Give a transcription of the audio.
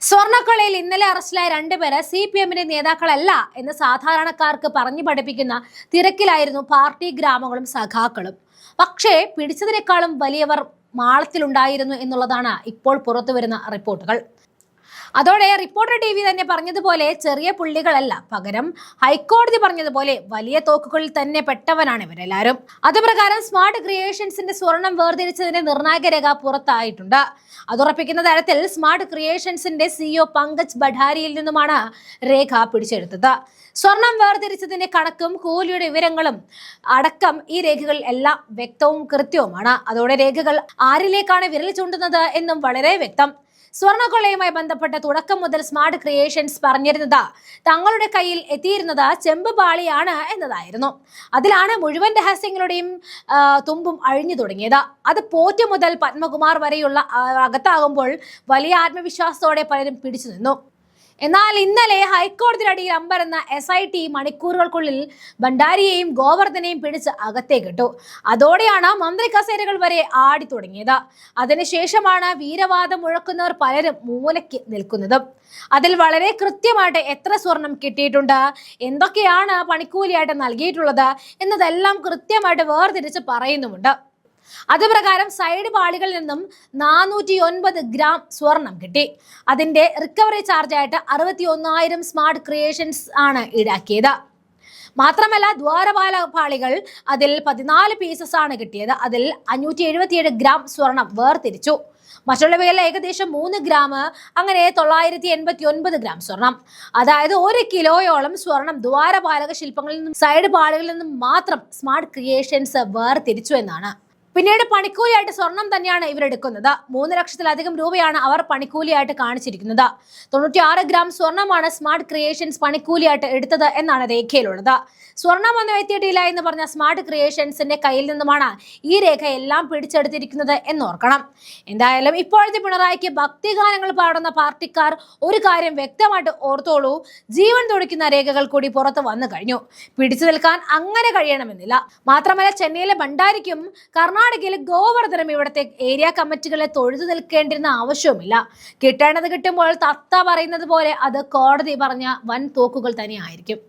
സ്വർണ്ണക്കൊള്ളയിൽ ഇന്നലെ അറസ്റ്റിലായ രണ്ടുപേര് CPM-ന്റെ നേതാക്കളല്ല എന്ന് സാധാരണക്കാർക്ക് പറഞ്ഞു പഠിപ്പിക്കുന്ന തിരക്കിലായിരുന്നു പാർട്ടി ഗ്രാമങ്ങളും സഖാക്കളും. പക്ഷേ പിടിച്ചതിനേക്കാളും വലിയവർ മാളത്തിലുണ്ടായിരുന്നു എന്നുള്ളതാണ് ഇപ്പോൾ പുറത്തുവരുന്ന റിപ്പോർട്ടുകൾ. അതോടെ റിപ്പോർട്ടർ TV തന്നെ പറഞ്ഞതുപോലെ ചെറിയ പുള്ളികളല്ല, പകരം ഹൈക്കോടതി പറഞ്ഞതുപോലെ വലിയ തോക്കുകളിൽ തന്നെ പെട്ടവനാണ് ഇവരെല്ലാവരും. അതുപ്രകാരം സ്മാർട്ട് ക്രിയേഷൻസിന്റെ സ്വർണം വേർതിരിച്ചതിന്റെ നിർണായക രേഖ പുറത്തായിട്ടുണ്ട്. അതുറപ്പിക്കുന്ന തരത്തിൽ സ്മാർട്ട് ക്രിയേഷൻസിന്റെ CEO പങ്കജ് ബഡാരിയിൽ നിന്നുമാണ് രേഖ പിടിച്ചെടുത്തത്. സ്വർണം വേർതിരിച്ചതിന്റെ കണക്കും കൂലിയുടെ വിവരങ്ങളും അടക്കം ഈ രേഖകളിൽ എല്ലാം വ്യക്തവും കൃത്യവുമാണ്. അതോടെ രേഖകൾ ആരിലേക്കാണ് വിരൽ ചൂണ്ടുന്നത് എന്നും വളരെ വ്യക്തം. സ്വർണ്ണക്കൊള്ളയുമായി ബന്ധപ്പെട്ട തുടക്കം മുതൽ സ്മാർട്ട് ക്രിയേഷൻസ് പറഞ്ഞിരുന്നത് തങ്ങളുടെ കയ്യിൽ എത്തിയിരുന്നത് ചെമ്പ് പാളിയാണ് എന്നതായിരുന്നു. അതിലാണ് മുഴുവൻ രഹസ്യങ്ങളുടെയും തുമ്പും അഴിഞ്ഞു തുടങ്ങിയത്. അത് പോറ്റി മുതൽ പത്മകുമാർ വരെയുള്ള അകത്താകുമ്പോൾ വലിയ ആത്മവിശ്വാസത്തോടെ പലരും പിടിച്ചു നിന്നു. എന്നാൽ ഇന്നലെ ഹൈക്കോടതിയടിയിൽ അമ്പരന്ന SIT മണിക്കൂറുകൾക്കുള്ളിൽ ഭണ്ഡാരിയെയും ഗോവർദ്ധനെയും പിടിച്ച് അകത്തേക്കിട്ടു. അതോടെയാണ് മന്ത്രി കസേരകൾ വരെ ആടി തുടങ്ങിയത്. അതിനുശേഷമാണ് വീരവാദം മുഴക്കുന്നവർ പലരും മൂലയ്ക്ക് നിൽക്കുന്നത്. അതിൽ വളരെ കൃത്യമായിട്ട് എത്ര സ്വർണം കിട്ടിയിട്ടുണ്ട്, എന്തൊക്കെയാണ് പണിക്കൂലിയായിട്ട് നൽകിയിട്ടുള്ളത് എന്നതെല്ലാം കൃത്യമായിട്ട് വേർതിരിച്ച് പറയുന്നുമുണ്ട്. അതുപ്രകാരം സൈഡ് പാളികളിൽ നിന്നും 409 ഗ്രാം സ്വർണം കിട്ടി. അതിന്റെ റിക്കവറി ചാർജായിട്ട് 61,000 സ്മാർട്ട് ക്രിയേഷൻസ് ആണ് ഈടാക്കിയത്. മാത്രമല്ല ദ്വാരപാല പാളികൾ അതിൽ 14 പീസസ് ആണ് കിട്ടിയത്. അതിൽ 577 ഗ്രാം സ്വർണം വേർതിരിച്ചു. മറ്റുള്ളവയിൽ ഏകദേശം 3 ഗ്രാം, അങ്ങനെ 989 ഗ്രാം സ്വർണം. അതായത് 1 കിലോയോളം സ്വർണം ദ്വാരപാലക ശില്പങ്ങളിൽ നിന്നും സൈഡ് പാളികളിൽ നിന്നും മാത്രം സ്മാർട്ട് ക്രിയേഷൻസ് വേർതിരിച്ചു എന്നാണ്. പിന്നീട് പണിക്കൂലിയായിട്ട് സ്വർണം തന്നെയാണ് ഇവരെടുക്കുന്നത്. 3 ലക്ഷത്തിലധികം രൂപയാണ് അവർ പണിക്കൂലിയായിട്ട് കാണിച്ചിരിക്കുന്നത്. 96 ഗ്രാം സ്വർണമാണ് സ്മാർട്ട് ക്രിയേഷൻസ് പണിക്കൂലിയായിട്ട് എടുത്തത് എന്നാണ് രേഖയിലുള്ളത്. സ്വർണം ഒന്നും എത്തിയിട്ടില്ല എന്ന് പറഞ്ഞ സ്മാർട്ട് ക്രിയേഷൻസിന്റെ കയ്യിൽ നിന്നുമാണ് ഈ രേഖ എല്ലാം പിടിച്ചെടുത്തിരിക്കുന്നത് എന്നോർക്കണം. എന്തായാലും ഇപ്പോഴത്തെ പിണറായിക്ക് ഭക്തിഗാനങ്ങൾ പാടുന്ന പാർട്ടിക്കാർ ഒരു കാര്യം വ്യക്തമായിട്ട് ഓർത്തോളൂ, ജീവൻ തുടിക്കുന്ന രേഖകൾ കൂടി പുറത്ത് വന്നു കഴിഞ്ഞു. പിടിച്ചു നിൽക്കാൻ അങ്ങനെ കഴിയണമെന്നില്ല. മാത്രമല്ല ചെന്നൈയിലെ ഭണ്ഡാരിക്കും കർണാടകയിലെ ഗോവർദ്ധനം ഇവിടുത്തെ ഏരിയ കമ്മിറ്റികളെ തൊഴുതു നിൽക്കേണ്ടിരുന്ന ആവശ്യവുമില്ല. കിട്ടേണ്ടത് കിട്ടുമ്പോൾ തത്ത പറയുന്നത് പോലെ അത് കോടതി പറഞ്ഞ വൻ തോക്കുകൾ തന്നെയായിരിക്കും.